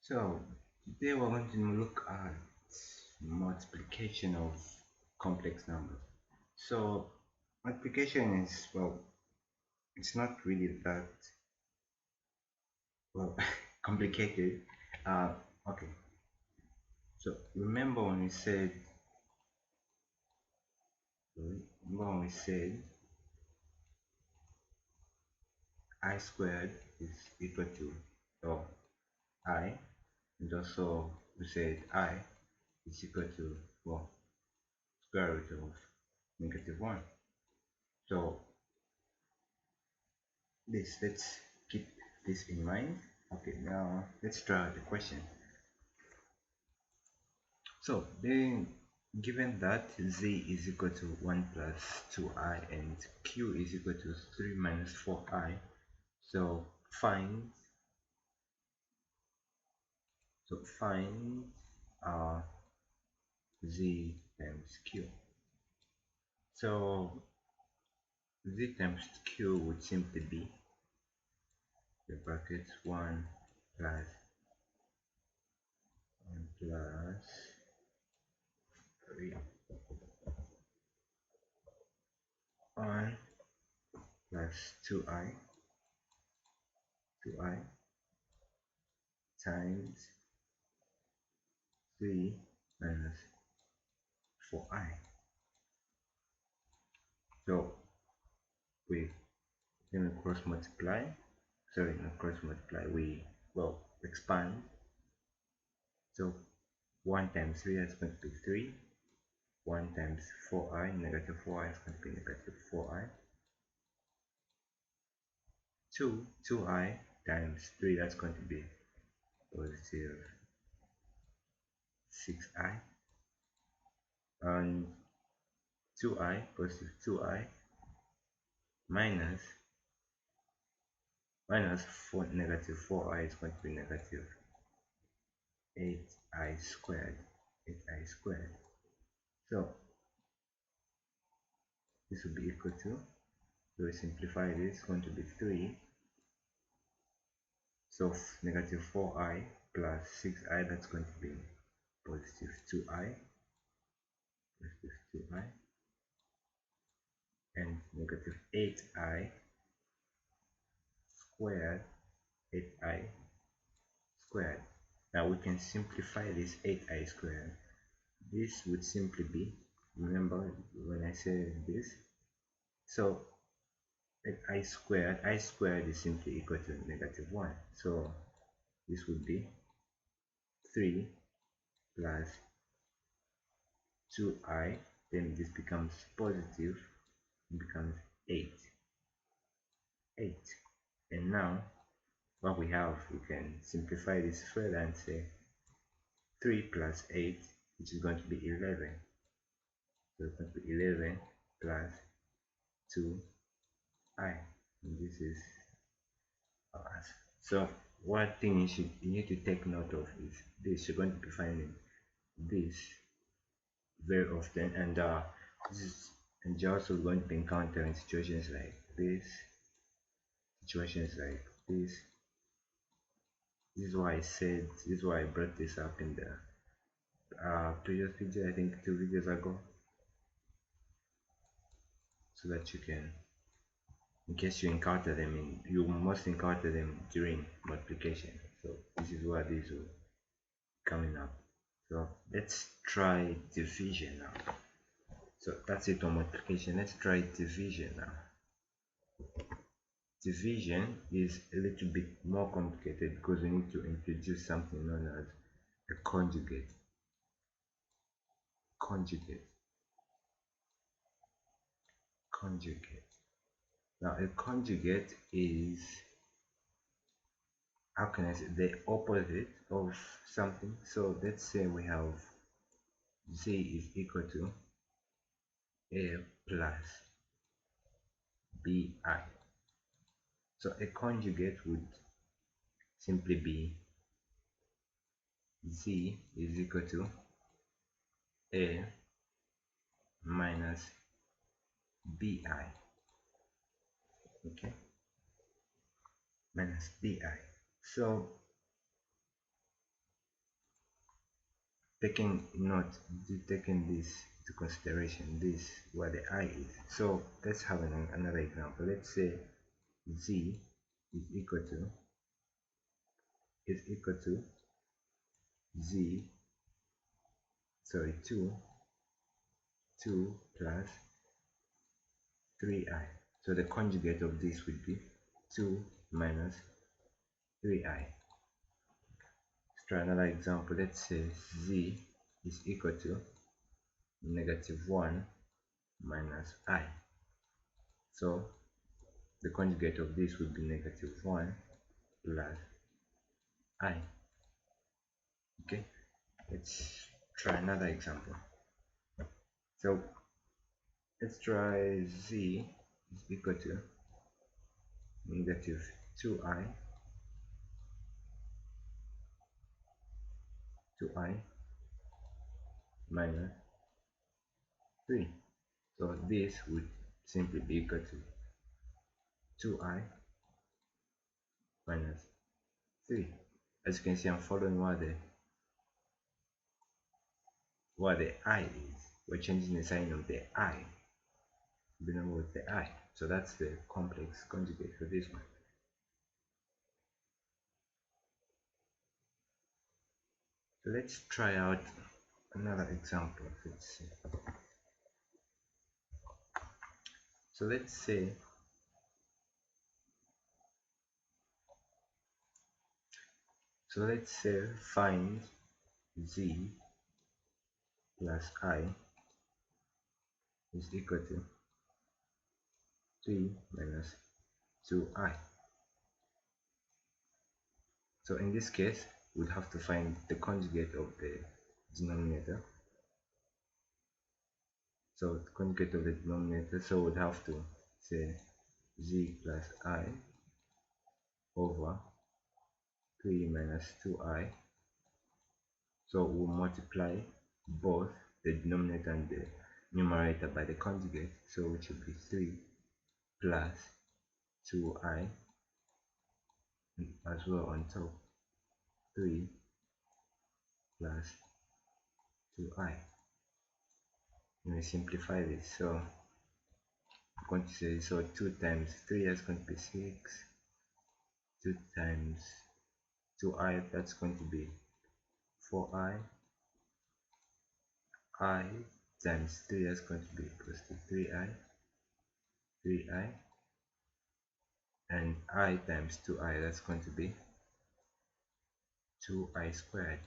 So today we're going to look at multiplication of complex numbers. So multiplication is, well, it's not really that well complicated. Uh, okay. So remember when we said I squared is equal to I, and also we said I is equal to square root of -1. So let's keep this in mind. Okay, now let's try out the question. So then, given that z is equal to 1 plus 2i and q is equal to 3 minus 4i, so find find uh, z times q. So z times q would simply be the brackets 1 plus 3 1 plus 2i times 3 minus 4i. So we then cross multiply, not cross multiply, we expand. So 1 times 3 is going to be 3, 1 times 4i, negative 4i is going to be negative 4i, 2i times 3, that's going to be positive 6i, and 2i, positive 2i, minus 4, negative 4i is going to be negative 8i squared. So this will be equal to, so we simplify this, going to be 3, so negative 4i plus 6i, that's going to be positive 2i, and negative 8i squared, 8i squared. Now we can simplify this 8i squared. This would simply be, remember when I said this, so I squared is simply equal to negative 1. So this would be 3 plus 2i, then this becomes positive, it becomes 8. And now what we have, we can simplify this further and say 3 plus 8, which is going to be 11. So it's going to be 11 plus 2i, and this is our answer. So one thing you need to take note of is this. You're going to be finding this very often, and you're also going to be encountering situations like this, this is why I brought this up in the previous video, I think 2 videos ago, so that you can, in case you encounter them, you must encounter them during multiplication. So this is where these will coming up. So let's try division now. So that's it on multiplication. Let's try division now. Division is a little bit more complicated because we need to introduce something known as a conjugate. Now a conjugate is, how can I say, the opposite of something. So let's say we have z is equal to a plus bi. So a conjugate would simply be z is equal to a minus bi, okay, minus bi. So taking note, taking this into consideration, this where the I is. So let's have another example. Let's say z is equal to z, sorry, 2 plus 3i. So the conjugate of this would be 2 minus 3i. Let's try another example. Let's say z is equal to -1 minus I. So the conjugate of this would be -1 plus I. Okay, let's try another example. So let's try z is equal to -2i 2i minus 3. So this would simply be equal to 2i minus 3. As you can see, I'm following what the I is. We're changing the sign of the I, the number with the I. So that's the complex conjugate for this one. So let's try out another example. Let's see. So let's say find z plus I is equal to 3 minus 2i. So in this case, we'd have to find the conjugate of the denominator. So the conjugate of the denominator, so we'd have to say z plus I over 3 minus 2i. So we'll multiply both the denominator and the numerator by the conjugate, so which will be 3 plus 2i, as well on top 3 plus 2i. Let me simplify this. So I'm going to say, so 2 times 3 is going to be 6, 2 times 2i, that's going to be 4i, I times 3 is going to be equals to 3i, and I times 2i, that's going to be 2i squared,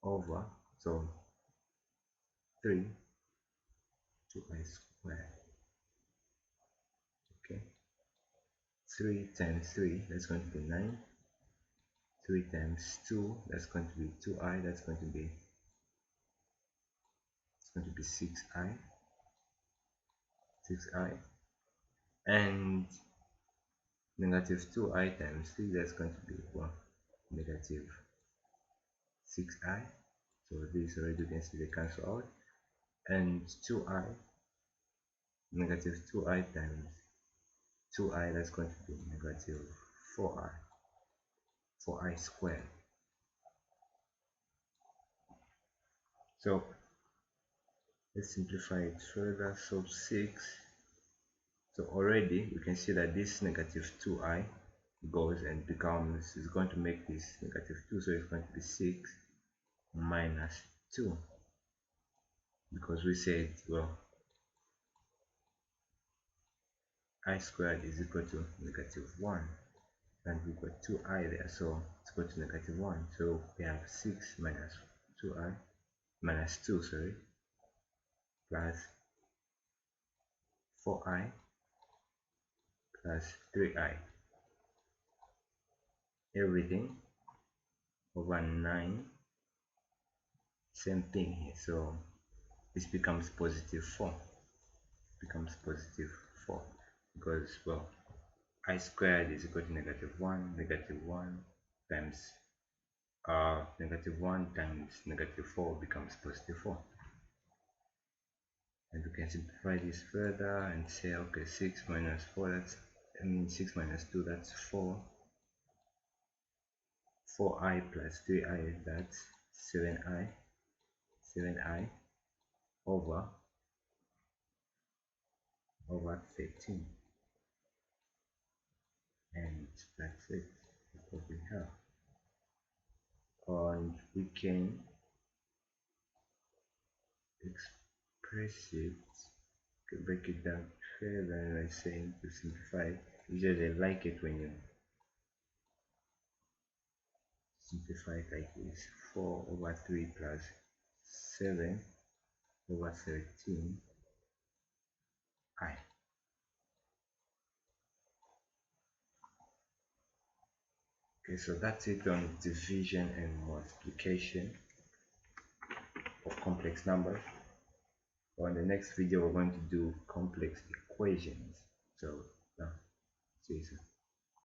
over, so 3, 2i squared, okay, 3 times 3, that's going to be 9, 3 times 2, that's going to be 2i, that's going to be 6i, and negative 2i times 3, that's going to be negative 6i. So this already, you can see they cancel out, and 2i, negative 2i times 2i, that's going to be negative 4i squared. So let's simplify it further. So 6, so already we can see that this negative 2i goes and becomes, is going to make this negative 2, so it's going to be 6 minus 2, because we said, well, I squared is equal to -1, and we've got 2i there, so it's equal to -1, so we have 6 minus 2i minus 2, sorry, plus 4i plus 3i, everything over 9, same thing here, so this becomes positive 4, because, well, I squared is equal to -1 times -1 times -4 becomes positive 4. And we can simplify this further and say, okay, 6 minus 4, that's, 6 minus 2, that's 4. 4i plus 3i, that's 7i over 13, and that's it. That's what we have. And we can express it, break it down further, like saying to simplify. Usually I like it when you simplify it like this: 4 over 3 plus 7 over 13 I. Okay, so that's it on division and multiplication of complex numbers. On the next video, we're going to do complex equations. So, now, see you soon.